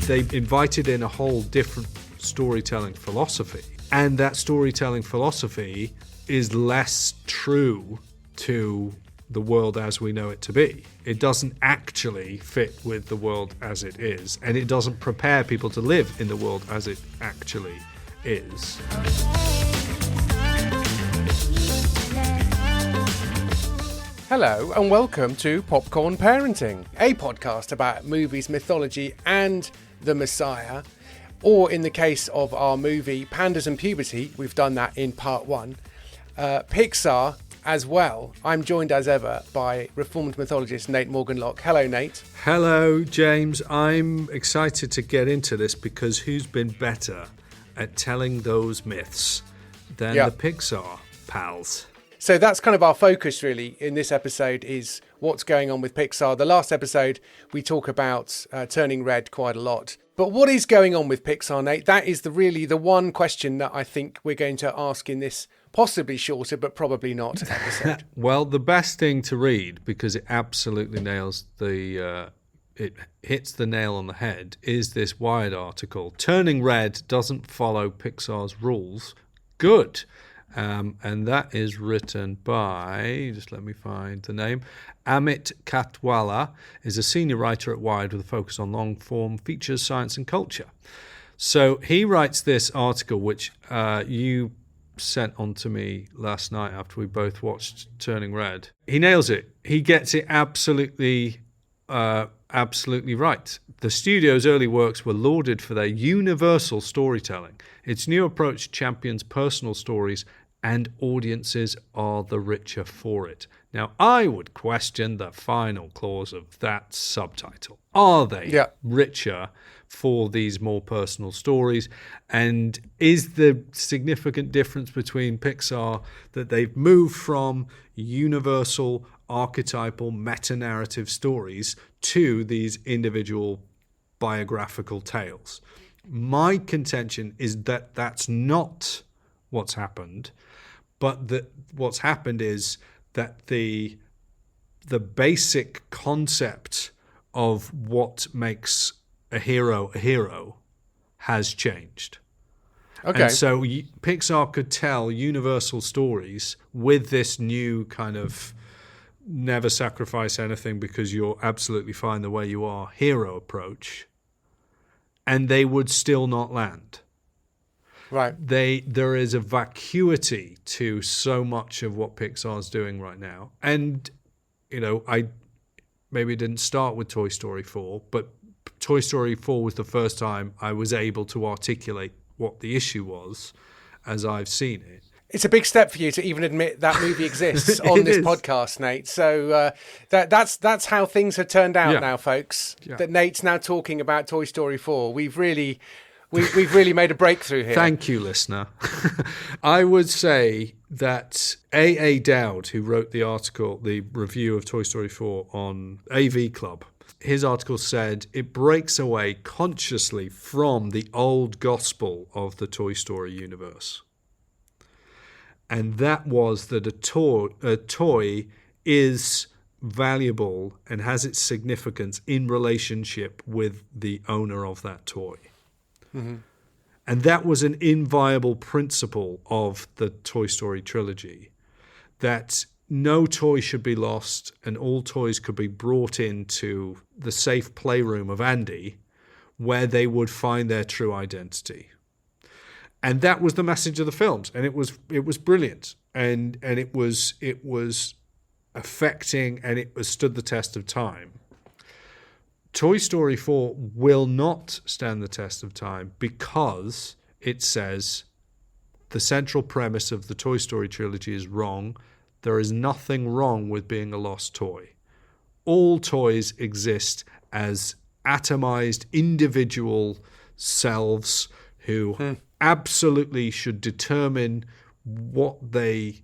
they invited in a whole different storytelling philosophy. And that storytelling philosophy is less true to the world as we know it to be. It doesn't actually fit with the world as it is, and it doesn't prepare people to live in the world as it actually is. Hello and welcome to Popcorn Parenting, a podcast about movies, mythology and the Messiah. Or in the case of our movie Pandas and Puberty, we've done that in part 1, Pixar as well. I'm joined as ever by reformed mythologist Morgan Locke. Hello, Nate. Hello, James. I'm excited to get into this because who's been better at telling those myths than the Pixar pals? So that's kind of our focus really in this episode, is what's going on with Pixar. The last episode, we talk about Turning Red quite a lot. But what is going on with Pixar, Nate? That is really the one question that I think we're going to ask in this possibly shorter, but probably not episode. Well, the best thing to read, because it absolutely nails it hits the nail on the head, is this Wired article. Turning Red doesn't follow Pixar's rules. Good. And that is written by, just let me find the name, Amit Katwala, is a senior writer at Wired with a focus on long-form features, science and culture. So he writes this article, which you sent on to me last night after we both watched Turning Red. He nails it. He gets it absolutely right. The studio's early works were lauded for their universal storytelling. Its new approach champions personal stories, and audiences are the richer for it. Now, I would question the final clause of that subtitle. Are they richer for these more personal stories? And is the significant difference between Pixar that they've moved from universal, archetypal, meta-narrative stories to these individual biographical tales? My contention is that that's not what's happened, but that what's happened is that the basic concept of what makes a hero has changed. Okay. And so Pixar could tell universal stories with this new kind of never sacrifice anything because you're absolutely fine the way you are hero approach, and they would still not land. Right. There is a vacuity to so much of what Pixar's doing right now. And, I maybe didn't start with Toy Story 4, but Toy Story 4 was the first time I was able to articulate what the issue was as I've seen it. It's a big step for you to even admit that movie exists on this podcast, Nate. So that's how things have turned out now, folks. Yeah. That Nate's now talking about Toy Story 4. We've really made a breakthrough here. Thank you, listener. I would say that A.A. Dowd, who wrote the article, the review of Toy Story 4 on AV Club, his article said it breaks away consciously from the old gospel of the Toy Story universe. And that was that a toy is valuable and has its significance in relationship with the owner of that toy. Mm-hmm. And that was an inviolable principle of the Toy Story trilogy, that no toy should be lost and all toys could be brought into the safe playroom of Andy where they would find their true identity. And that was the message of the films, and it was brilliant, and it was affecting, and it stood the test of time. Toy Story 4 will not stand the test of time because it says the central premise of the Toy Story trilogy is wrong. There is nothing wrong with being a lost toy. All toys exist as atomized individual selves who absolutely should determine what they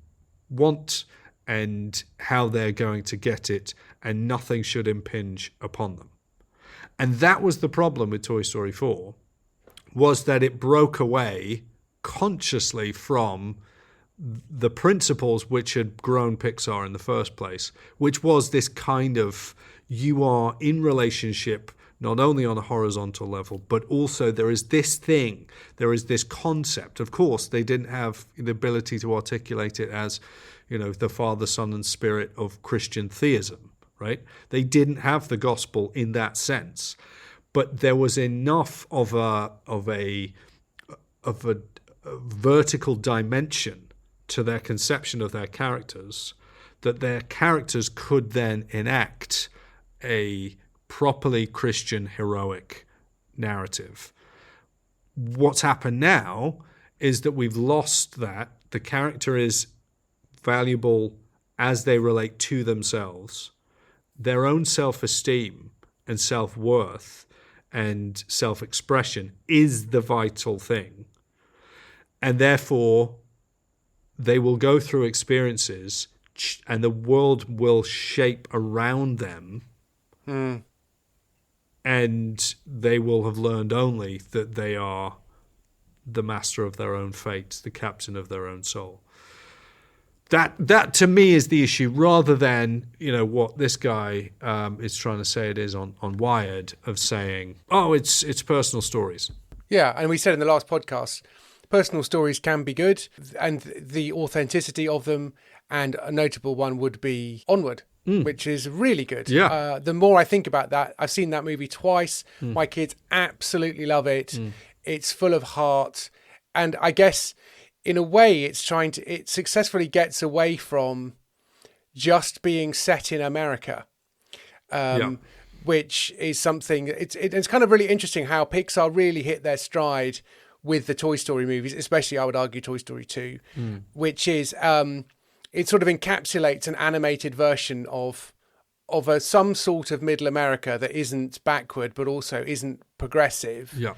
want and how they're going to get it, and nothing should impinge upon them. And that was the problem with Toy Story 4, was that it broke away consciously from the principles which had grown Pixar in the first place, which was this kind of, you are in relationship not only on a horizontal level, but also there is this thing, there is this concept. Of course, they didn't have the ability to articulate it as, the Father, Son, and Spirit of Christian theism, right? They didn't have the gospel in that sense, but there was enough of a vertical dimension to their conception of their characters that their characters could then enact a properly Christian heroic narrative. What's happened now is that we've lost that. The character is valuable as they relate to themselves. Their own self-esteem and self-worth and self-expression is the vital thing. And therefore, they will go through experiences and the world will shape around them. And they will have learned only that they are the master of their own fate, the captain of their own soul. That to me is the issue, rather than what this guy is trying to say it is on Wired, of saying, it's personal stories. Yeah, and we said in the last podcast, personal stories can be good, and the authenticity of them, and a notable one would be Onward. Which is really good. Yeah. The more I think about that, I've seen that movie twice. My kids absolutely love it. It's full of heart. And I guess in a way it successfully gets away from just being set in America. Which is something, it's kind of really interesting how Pixar really hit their stride with the Toy Story movies, especially I would argue Toy Story 2, which is... it sort of encapsulates an animated version of some sort of middle America that isn't backward, but also isn't progressive. Yeah.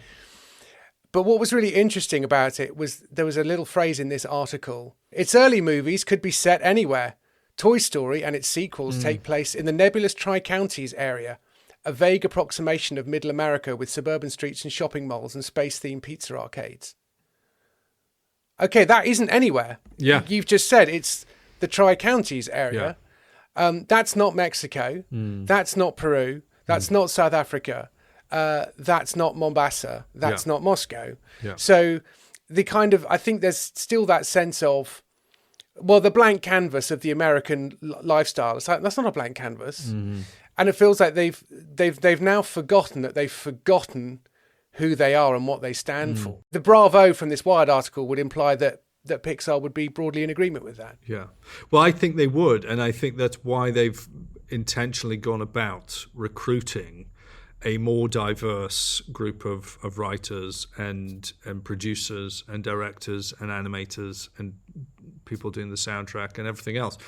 But what was really interesting about it was there was a little phrase in this article. Its early movies could be set anywhere. Toy Story and its sequels take place in the nebulous Tri-Counties area, a vague approximation of middle America with suburban streets and shopping malls and space-themed pizza arcades. Okay, that isn't anywhere. Yeah. You've just said it's the Tri-Counties area. Yeah. That's not Mexico. That's not Peru. That's not South Africa. That's not Mombasa. That's not Moscow. Yeah. So I think there's still that sense of, the blank canvas of the American lifestyle. It's like, that's not a blank canvas. And it feels like they've now forgotten that they've forgotten who they are and what they stand for. The bravo from this Wired article would imply that Pixar would be broadly in agreement with that. Yeah. Well, I think they would, and I think that's why they've intentionally gone about recruiting a more diverse group of writers and producers and directors and animators and people doing the soundtrack and everything else.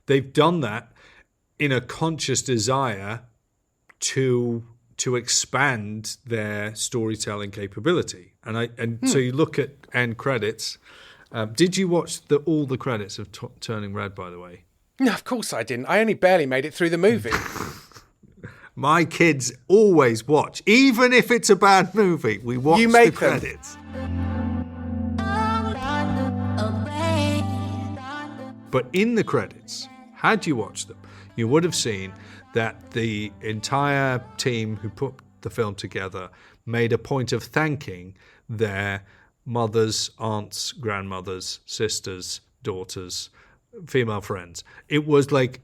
They've done that in a conscious desire to expand their storytelling capability. So you look at end credits. Did you watch all the credits of Turning Red, by the way? No, of course I didn't. I only barely made it through the movie. My kids always watch, even if it's a bad movie. We watch the credits. But in the credits, had you watched them, you would have seen that the entire team who put the film together made a point of thanking their mothers, aunts, grandmothers, sisters, daughters, female friends. It was like,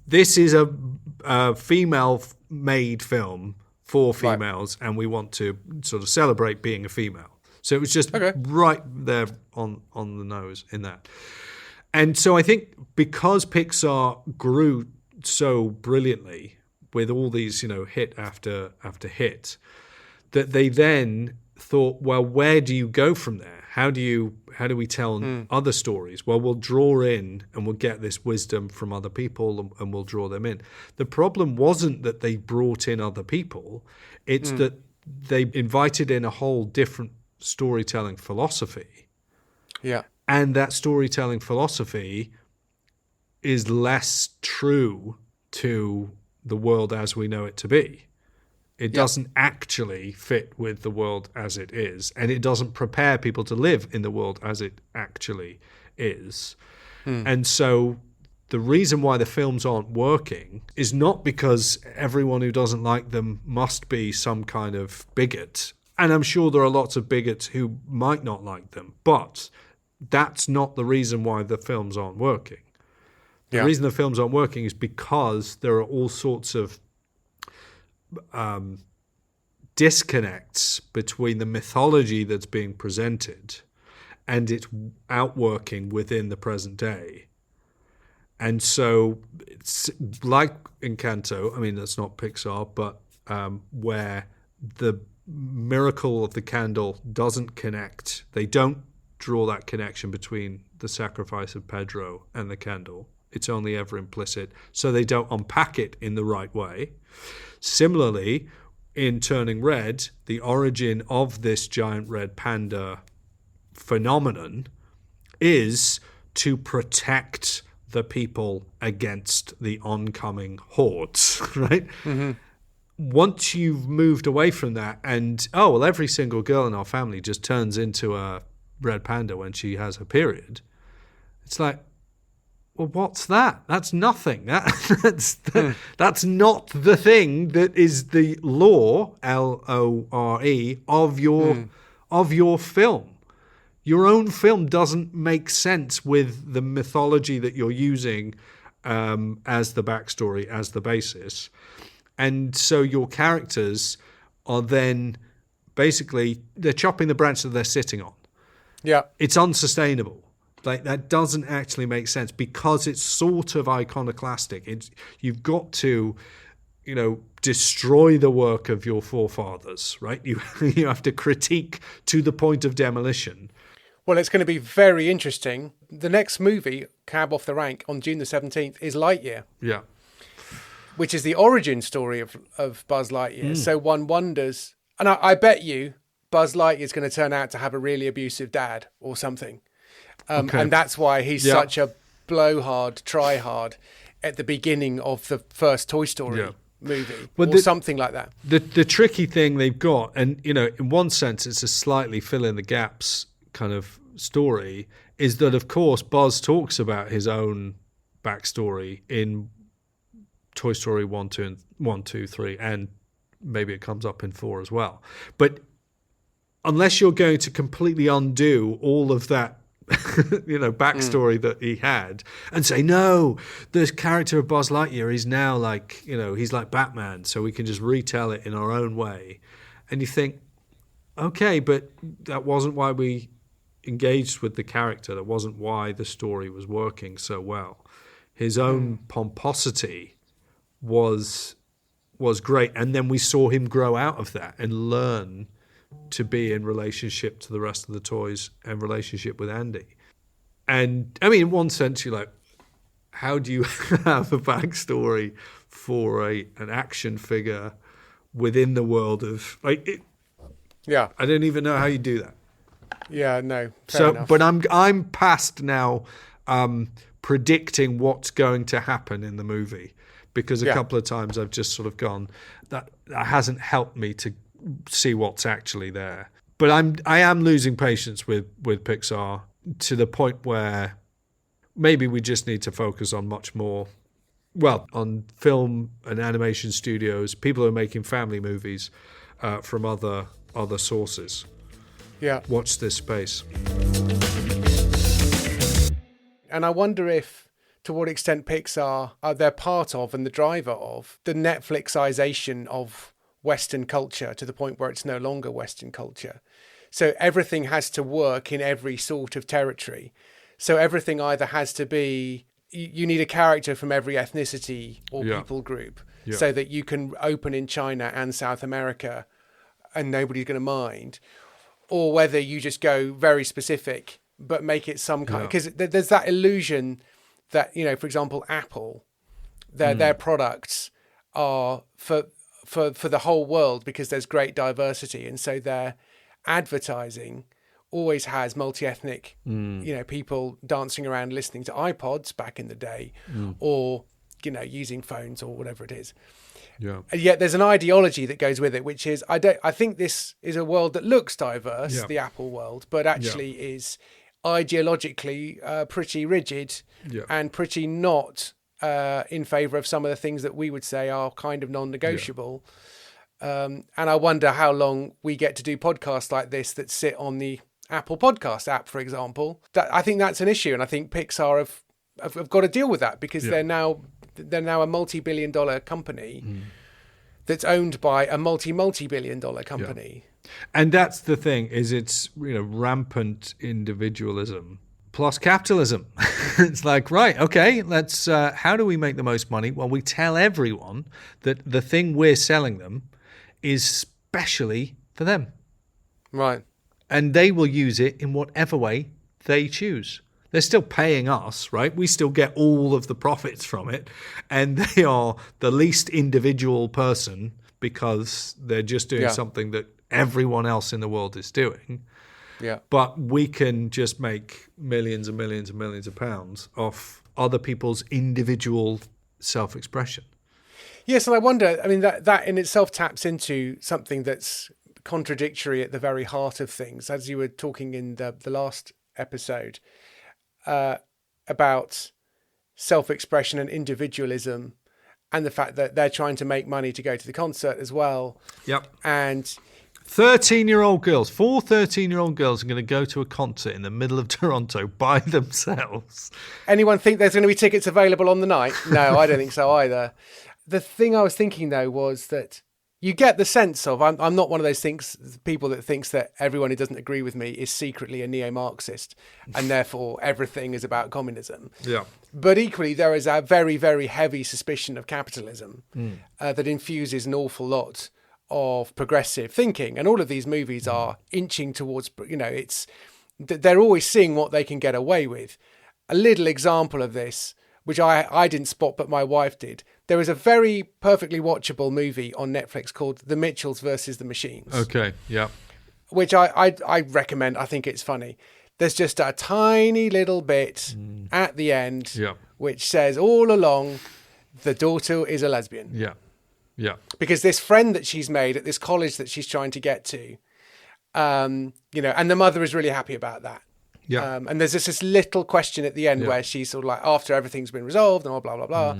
this is a female-made film for females, and we want to sort of celebrate being a female. So it was just right there on the nose in that. And so I think because Pixar grew so brilliantly with all these, hit after hit, that they then thought, well, where do you go from there? How do we tell other stories? Well, we'll draw in and we'll get this wisdom from other people and we'll draw them in. The problem wasn't that they brought in other people. It's that they invited in a whole different storytelling philosophy. Yeah. And that storytelling philosophy is less true to the world as we know it to be. It doesn't actually fit with the world as it is, and it doesn't prepare people to live in the world as it actually is. And so the reason why the films aren't working is not because everyone who doesn't like them must be some kind of bigot. And I'm sure there are lots of bigots who might not like them, but that's not the reason why the films aren't working. The reason the films aren't working is because there are all sorts of disconnects between the mythology that's being presented and its outworking within the present day. And so it's like Encanto, I mean, that's not Pixar, but where the miracle of the candle doesn't connect. They don't draw that connection between the sacrifice of Pedro and the candle. It's only ever implicit, so they don't unpack it in the right way. Similarly, in Turning Red, the origin of this giant red panda phenomenon is to protect the people against the oncoming hordes, right? Mm-hmm. Once you've moved away from that and, every single girl in our family just turns into a red panda when she has her period, it's like, well, what's that? That's nothing. That's not the thing that is the lore, Lore, of your film. Your own film doesn't make sense with the mythology that you're using as the backstory, as the basis. And so your characters are then basically, they're chopping the branch that they're sitting on. Yeah. It's unsustainable. Like, that doesn't actually make sense because it's sort of iconoclastic. You've got to, destroy the work of your forefathers, right? You have to critique to the point of demolition. Well, it's going to be very interesting. The next movie, Cab Off the Rank, on June the 17th, is Lightyear. Yeah. Which is the origin story of Buzz Lightyear. So one wonders, and I bet you Buzz Lightyear is going to turn out to have a really abusive dad or something. Okay. And that's why he's such a blowhard, try-hard at the beginning of the first Toy Story movie, or something like that. The tricky thing they've got, and in one sense it's a slightly fill-in-the-gaps kind of story, is that, of course, Buzz talks about his own backstory in Toy Story 1, 2, 3, and maybe it comes up in 4 as well. But unless you're going to completely undo all of that backstory that he had and say, no, the character of Buzz Lightyear is now like, he's like Batman, so we can just retell it in our own way. And you think, okay, but that wasn't why we engaged with the character. That wasn't why the story was working so well. His own pomposity was great. And then we saw him grow out of that and learn to be in relationship to the rest of the toys and relationship with Andy. And I mean, in one sense, you're like, how do you have a backstory for an action figure within the world of Yeah, I don't even know how you do that. Yeah, no. Fair enough. But I'm past now predicting what's going to happen in the movie, because a couple of times I've just sort of gone, that hasn't helped me to see what's actually there. But I am losing patience with Pixar to the point where maybe we just need to focus on much more, on film and animation studios, people who are making family movies from other sources. Yeah. Watch this space. And I wonder if, to what extent Pixar they're part of and the driver of the Netflixization of Western culture to the point where it's no longer Western culture. So everything has to work in every sort of territory. So everything either has to be, you need a character from every ethnicity or people group so that you can open in China and South America and nobody's going to mind. Or whether you just go very specific, but make it some kind, because there's that illusion that, for example, Apple, their products are for the whole world because there's great diversity. And so their advertising always has multi-ethnic, people dancing around listening to iPods back in the day or, using phones or whatever it is. Yeah. And yet there's an ideology that goes with it, which is I think this is a world that looks diverse, the Apple world, but actually is ideologically pretty rigid and pretty not in favour of some of the things that we would say are kind of non-negotiable. And I wonder how long we get to do podcasts like this that sit on the Apple Podcast app, for example. I think that's an issue, and I think Pixar have got to deal with that because they're now a multi-billion-dollar company that's owned by a multi-billion-dollar company. Yeah. And that's the thing, is it's rampant individualism plus capitalism. It's like, right, okay, let's how do we make the most money? Well, we tell everyone that the thing we're selling them is specially for them. Right. And they will use it in whatever way they choose. They're still paying us, right? We still get all of the profits from it. And they are the least individual person because they're just doing something that everyone else in the world is doing. Yeah. But we can just make millions and millions and millions of pounds off other people's individual self-expression. Yes, and I wonder, I mean, that in itself taps into something that's contradictory at the very heart of things. As you were talking in the last episode about self-expression and individualism and the fact that they're trying to make money to go to the concert as well. Yep. And 13-year-old girls, 4 13-year-old girls are going to go to a concert in the middle of Toronto by themselves. Anyone think there's going to be tickets available on the night? No, I don't think so either. The thing I was thinking, though, was that you get the sense of, I'm not one of those people that thinks that everyone who doesn't agree with me is secretly a neo-Marxist and therefore everything is about communism. Yeah. But equally, there is a very, very heavy suspicion of capitalism that infuses an awful lot of progressive thinking. And all of these movies are inching towards, they're always seeing what they can get away with. A little example of this, which I didn't spot, but my wife did. There is a very perfectly watchable movie on Netflix called The Mitchells versus the Machines. Okay, yeah. Which I recommend. I think it's funny. There's just a tiny little bit at the end which says all along the daughter is a lesbian. Yeah, yeah. Because this friend that she's made at this college that she's trying to get to, and the mother is really happy about that. Yeah. And there's just this little question at the end where she's sort of like, after everything's been resolved and blah, blah, blah.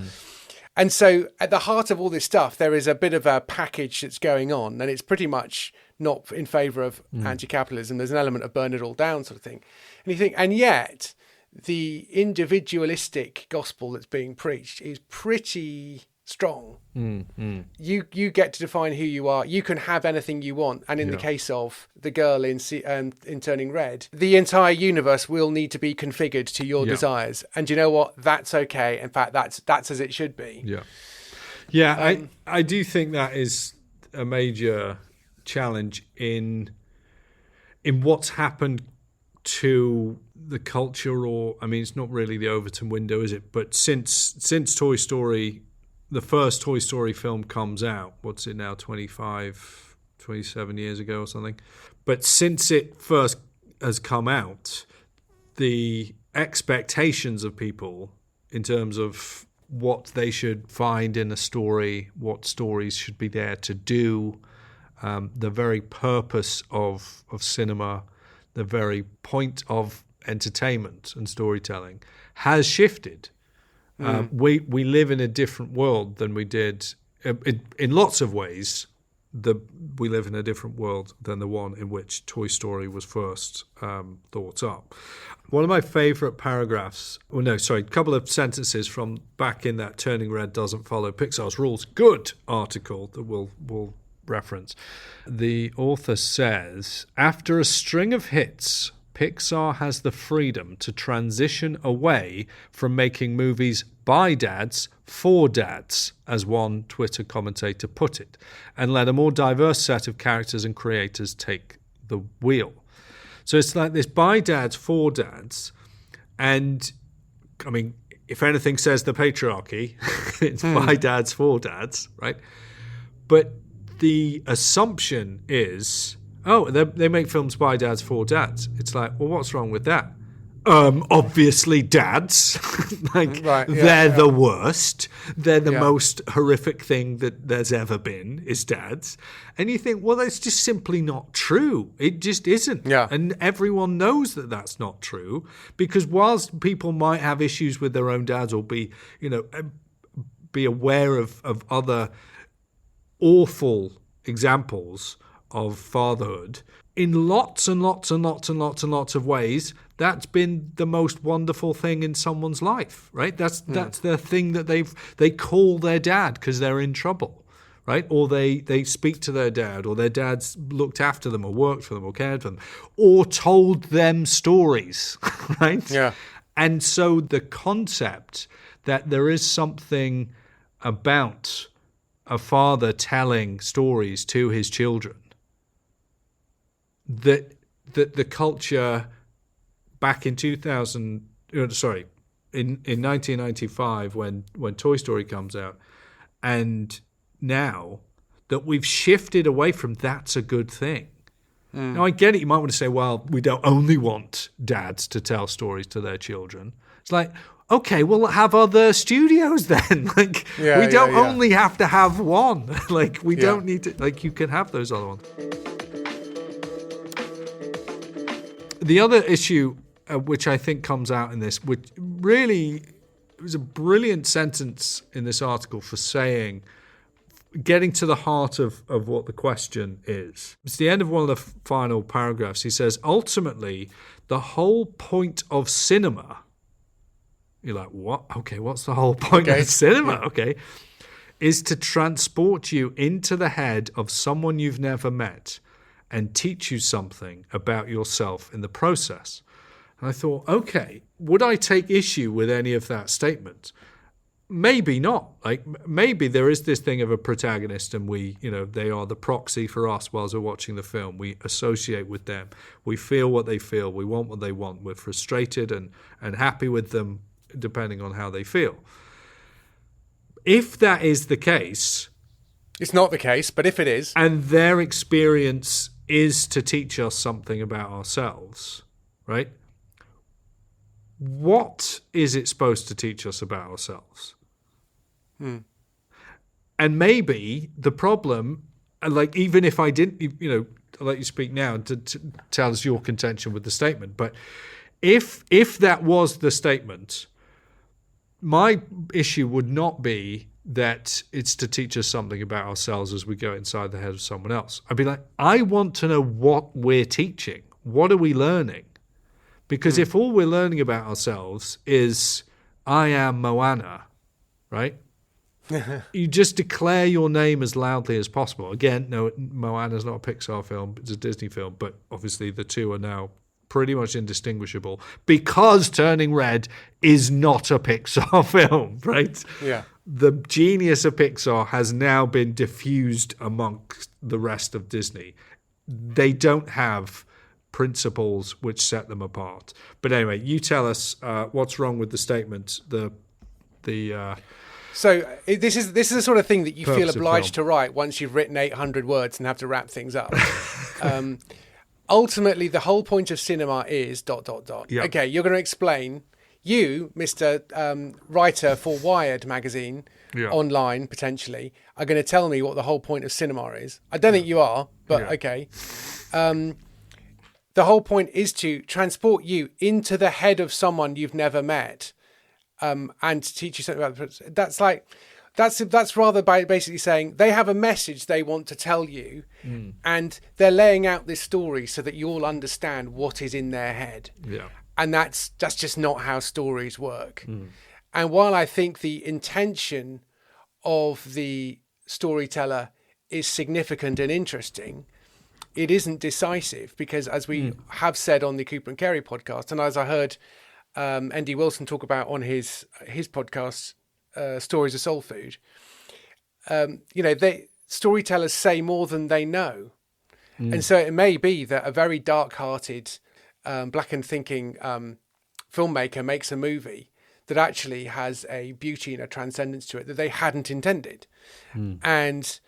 And so at the heart of all this stuff, there is a bit of a package that's going on, and it's pretty much not in favour of anti-capitalism. There's an element of burn it all down sort of thing. And you think, and yet the individualistic gospel that's being preached is pretty strong. You get to define who you are. You can have anything you want. And in the case of the girl in Turning Red, the entire universe will need to be configured to your desires. And you know what? That's okay. In fact, that's as it should be. Yeah. Yeah, I do think that is a major challenge in what's happened to the culture, or I mean, it's not really the Overton window, is it? But since Toy Story, the first Toy Story film comes out, what's it now, 27 years ago or something? But since it first has come out, the expectations of people in terms of what they should find in a story, what stories should be there to do, the very purpose of cinema, the very point of entertainment and storytelling has shifted. We live in a different world than we did in lots of ways. We live in a different world than the one in which Toy Story was first thought up. One of my favourite paragraphs, a couple of sentences from back in that Turning Red Doesn't Follow Pixar's Rules good article that we'll reference. The author says, after a string of hits, Pixar has the freedom to transition away from making movies by dads for dads, as one Twitter commentator put it, and let a more diverse set of characters and creators take the wheel. So it's like this by dads for dads, and I mean, if anything says the patriarchy, it's by dads for dads, right? But the assumption is, oh, they make films by dads for dads. It's like, well, what's wrong with that? Obviously dads. Like, Right, yeah, they're yeah. the worst. They're the Yeah. most horrific thing that there's ever been, is dads. And you think, well, that's just simply not true. It just isn't. Yeah. And everyone knows that that's not true, because whilst people might have issues with their own dads or be aware of other awful examples of fatherhood, in lots and lots and lots and lots and lots of ways, that's been the most wonderful thing in someone's life, right? That's their thing that they call their dad because they're in trouble, right? Or they speak to their dad, or their dad's looked after them or worked for them or cared for them, or told them stories, right? Yeah. And so the concept that there is something about a father telling stories to his children that the culture back in 1995 when Toy Story comes out, and now that we've shifted away from that's a good thing. Now, I get it. You might want to say, well, we don't only want dads to tell stories to their children. It's like, okay, we'll have other studios then. Like, we don't only have to have one. Like, we don't need to, like, you can have those other ones. The other issue, which I think comes out in this, which really was a brilliant sentence in this article for saying, getting to the heart of what the question is. It's the end of one of the final paragraphs. He says, ultimately, the whole point of cinema. You're like, what? Okay, what's the whole point of cinema? Yeah. Okay. Is to transport you into the head of someone you've never met and teach you something about yourself in the process. And I thought, okay, would I take issue with any of that statement? Maybe not. Like, maybe there is this thing of a protagonist and we, they are the proxy for us whilst we're watching the film. We associate with them. We feel what they feel. We want what they want. We're frustrated and happy with them depending on how they feel. If that is the case... It's not the case, but if it is... And their experience is to teach us something about ourselves, right? What is it supposed to teach us about ourselves? And maybe the problem, like, even if I didn't, I'll let you speak now to tell us your contention with the statement, but if that was the statement, my issue would not be that it's to teach us something about ourselves as we go inside the head of someone else. I'd be like, I want to know what we're teaching. What are we learning? Because if all we're learning about ourselves is, I am Moana, right? You just declare your name as loudly as possible. Again, no, Moana's not a Pixar film, it's a Disney film, but obviously the two are now pretty much indistinguishable because Turning Red is not a Pixar film, right? Yeah. The genius of Pixar has now been diffused amongst the rest of Disney. They don't have principles which set them apart. But anyway, you tell us what's wrong with the statement. So this is the sort of thing that you feel obliged to write once you've written 800 words and have to wrap things up. Ultimately, the whole point of cinema is ... Yeah. Okay, you're going to explain. You, Mr. Writer for Wired magazine, online potentially, are going to tell me what the whole point of cinema is. I don't think you are, but okay. The whole point is to transport you into the head of someone you've never met, and to teach you something about the... That's rather by basically saying they have a message they want to tell you, and they're laying out this story so that you all understand what is in their head. Yeah. And that's just not how stories work. And while I think the intention of the storyteller is significant and interesting, it isn't decisive, because as we have said on the Cooper and Cary podcast, and as I heard Andy Wilson talk about on his podcast, Stories of Soul Food, storytellers say more than they know. And so it may be that a very dark-hearted, blackened thinking filmmaker makes a movie that actually has a beauty and a transcendence to it that they hadn't intended. And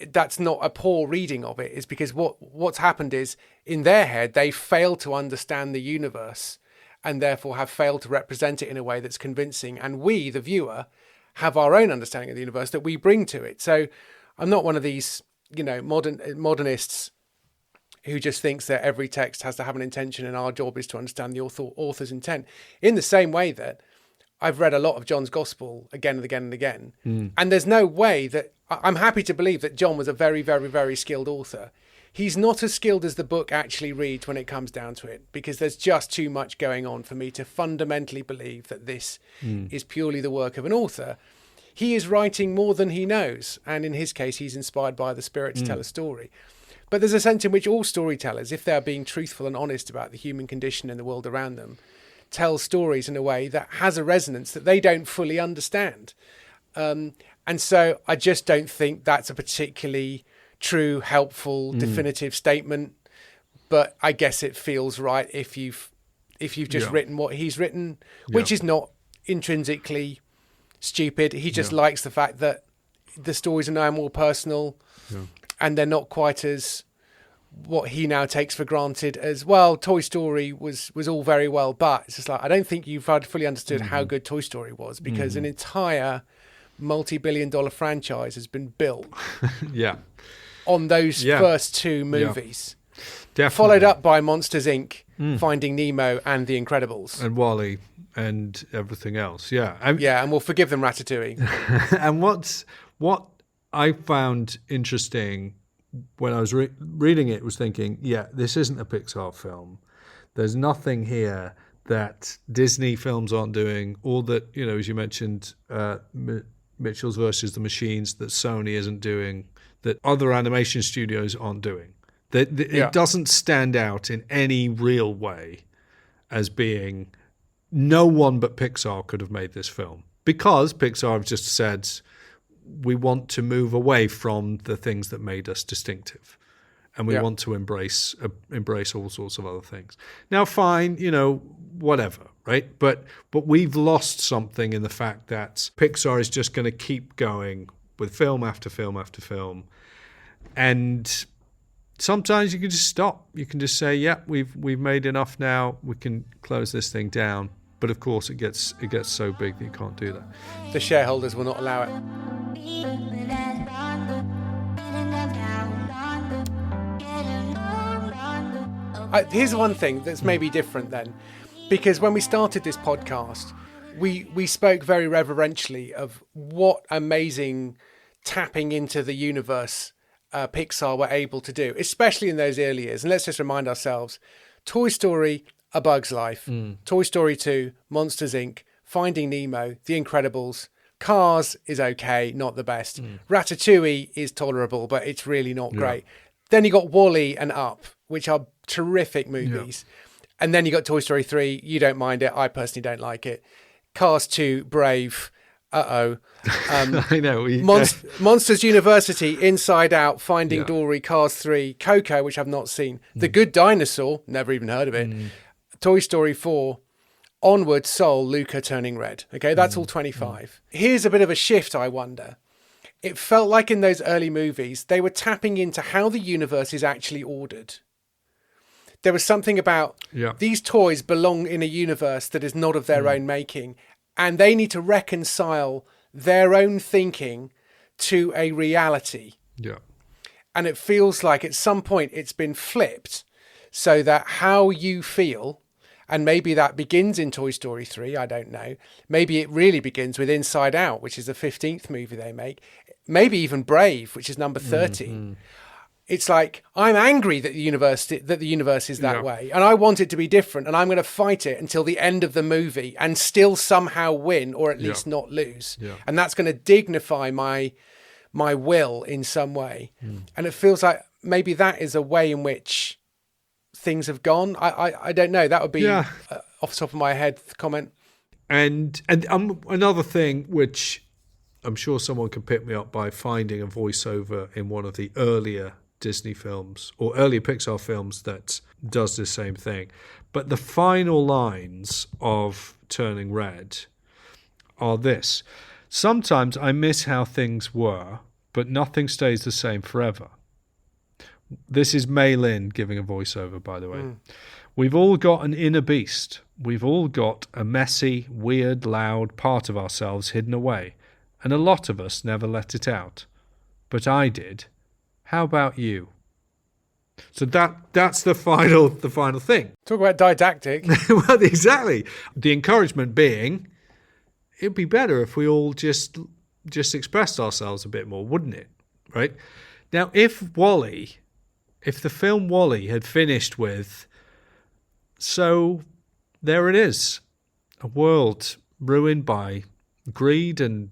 that's not a poor reading of it. It's because what's happened is, in their head, they fail to understand the universe and therefore have failed to represent it in a way that's convincing. And we, the viewer, have our own understanding of the universe that we bring to it. So I'm not one of these, modernists who just thinks that every text has to have an intention and our job is to understand the author's intent. In the same way that I've read a lot of John's Gospel again and again and again, and there's no way that I'm happy to believe that John was a very, very, very skilled author. He's not as skilled as the book actually reads when it comes down to it, because there's just too much going on for me to fundamentally believe that this is purely the work of an author. He is writing more than he knows, and in his case, he's inspired by the Spirit to tell a story. But there's a sense in which all storytellers, if they're being truthful and honest about the human condition and the world around them, tell stories in a way that has a resonance that they don't fully understand. And so I just don't think that's a particularly true, helpful, definitive statement. But I guess it feels right if you've just written what he's written, which is not intrinsically stupid. He just likes the fact that the stories are now more personal and they're not quite as what he now takes for granted as, well, Toy Story was all very well, but it's just like, I don't think you've fully understood how good Toy Story was, because an entire multi-billion-dollar franchise has been built on those first two movies. Definitely. Followed up by Monsters, Inc., Finding Nemo, and The Incredibles. And WALL-E and everything else, and we'll forgive them Ratatouille. And what I found interesting when I was reading it was thinking, this isn't a Pixar film. There's nothing here that Disney films aren't doing, or that, as you mentioned, Mitchell's versus the Machines, that Sony isn't doing, that other animation studios aren't doing. It doesn't stand out in any real way as being, no one but Pixar could have made this film, because Pixar have just said, we want to move away from the things that made us distinctive, and we want to embrace all sorts of other things. Now, fine, whatever, right? But we've lost something in the fact that Pixar is just going to keep going with film after film after film, and sometimes you can just stop. You can just say, we've made enough now. We can close this thing down. But of course, it gets so big that you can't do that. The shareholders will not allow it. Here's one thing that's maybe different then, because when we started this podcast, we spoke very reverentially of what amazing tapping into the universe Pixar were able to do, especially in those early years. And let's just remind ourselves, Toy Story, A Bug's Life, Toy Story 2, Monsters, Inc., Finding Nemo, The Incredibles, Cars is okay, not the best. Ratatouille is tolerable, but it's really not great. Then you got WALL-E and Up, which are terrific movies. And then you got Toy Story 3, you don't mind it, I personally don't like it. Cars 2, Brave, I know. Monsters University, Inside Out, Finding Dory, Cars 3, Coco, which I've not seen, The Good Dinosaur, never even heard of it, Toy Story 4, Onward, Soul, Luca, Turning Red. Okay, that's all 25. Here's a bit of a shift, I wonder. It felt like in those early movies, they were tapping into how the universe is actually ordered. There was something about these toys belong in a universe that is not of their own making, and they need to reconcile their own thinking to a reality. And it feels like at some point it's been flipped, so that how you feel, and maybe that begins in Toy Story 3, I don't know. Maybe it really begins with Inside Out, which is the 15th movie they make. Maybe even Brave, which is number 13. It's like, I'm angry that the universe is that way, and I want it to be different, and I'm going to fight it until the end of the movie and still somehow win, or at least not lose. And that's going to dignify my will in some way. And it feels like maybe that is a way in which things have gone. I don't know. That would be off the top of my head comment. And another thing which I'm sure someone can pick me up by finding a voiceover in one of the earlier Disney films or earlier Pixar films that does the same thing. But the final lines of Turning Red are this: sometimes I miss how things were, but nothing stays the same forever. This is Mei Lin giving a voiceover, by the way. We've all got an inner beast. we've all got a messy, weird, loud part of ourselves hidden away, and a lot of us never let it out. But I did. How about you? So that's the final thing. Talk about didactic. Well, exactly. The encouragement being, it'd be better if we all just expressed ourselves a bit more, wouldn't it? Right? Now, if the film WALL-E had finished with, so there it is, a world ruined by greed and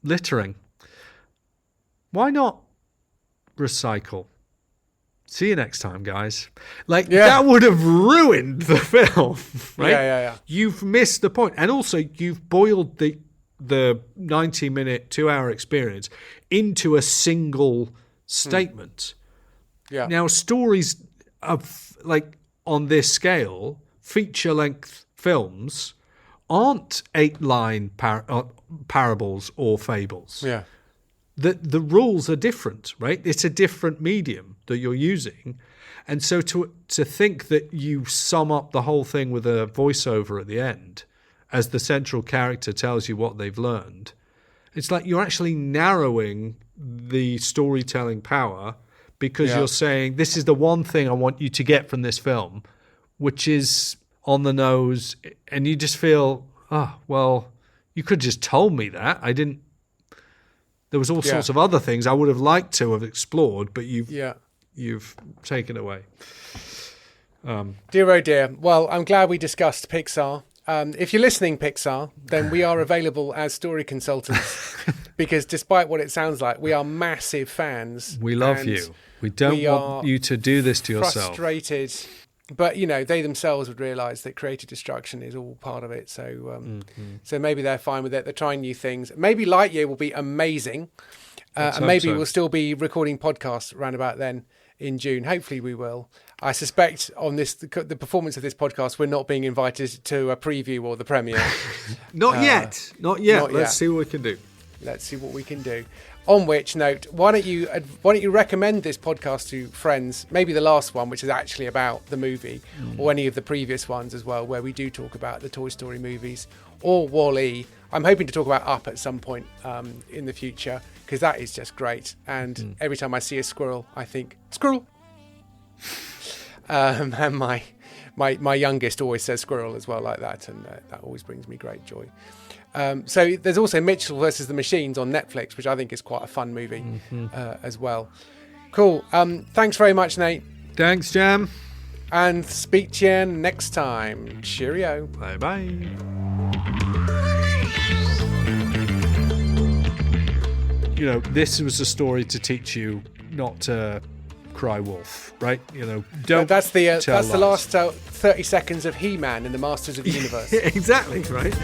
littering. Why not recycle? See you next time, guys. That would have ruined the film, right? Yeah. You've missed the point. And also, you've boiled the 90-minute, 2-hour experience into a single statement. Yeah. Now, stories of, on this scale, feature-length films aren't 8-line parables or fables. Yeah. The rules are different, right? It's a different medium that you're using. And so to think that you sum up the whole thing with a voiceover at the end as the central character tells you what they've learned, it's like you're actually narrowing the storytelling power because you're saying, this is the one thing I want you to get from this film, which is on the nose. And you just feel, oh, well, you could just told me that. I didn't. There was all sorts of other things I would have liked to have explored, but you've taken away. Dear oh dear. Well, I'm glad we discussed Pixar. If you're listening, Pixar, then we are available as story consultants because despite what it sounds like, we are massive fans. We love you. We don't want you to do this to yourself. Frustrated. But, they themselves would realise that creative destruction is all part of it. So so maybe they're fine with it. They're trying new things. Maybe Lightyear will be amazing. And maybe we'll still be recording podcasts around about then in June. Hopefully we will. I suspect on the performance of this podcast, we're not being invited to a preview or the premiere. Not yet. Let's see what we can do. Let's see what we can do. On which note, why don't you recommend this podcast to friends? Maybe the last one, which is actually about the movie, or any of the previous ones as well, where we do talk about the Toy Story movies or WALL-E. I'm hoping to talk about Up at some point in the future because that is just great. And every time I see a squirrel, I think squirrel. And my youngest always says squirrel as well, like that, and that always brings me great joy. So there's also Mitchell versus the Machines on Netflix, which I think is quite a fun movie as well. Cool. Thanks very much, Nate. Thanks, Jam. And speak to you next time. Cheerio. Bye-bye. This was a story to teach you not to cry wolf, right? Don't. That's the tell last 30 seconds of He-Man in the Masters of the Universe. Exactly, right?